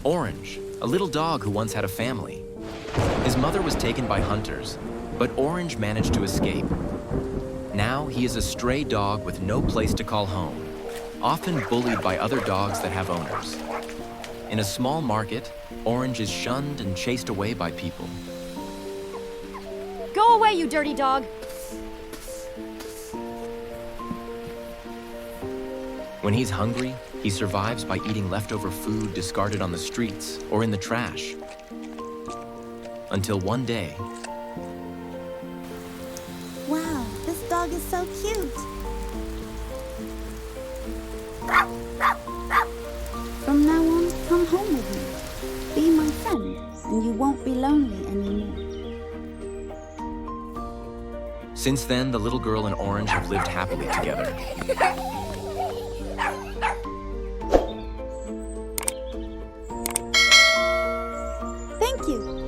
Orange, a little dog who once had a family. His mother was taken by hunters, but Orange managed to escape. Now he is a stray dog with no place to call home, often bullied by other dogs that have owners. In a small market, Orange is shunned and chased away by people. Go away, you dirty dog! When he's hungry, he survives by eating leftover food discarded on the streets or in the trash. Until one day... Wow, this dog is so cute. From now on, come home with me. Be my friend, and you won't be lonely anymore. Since then, the little girl and Orange have lived happily together. Thank you.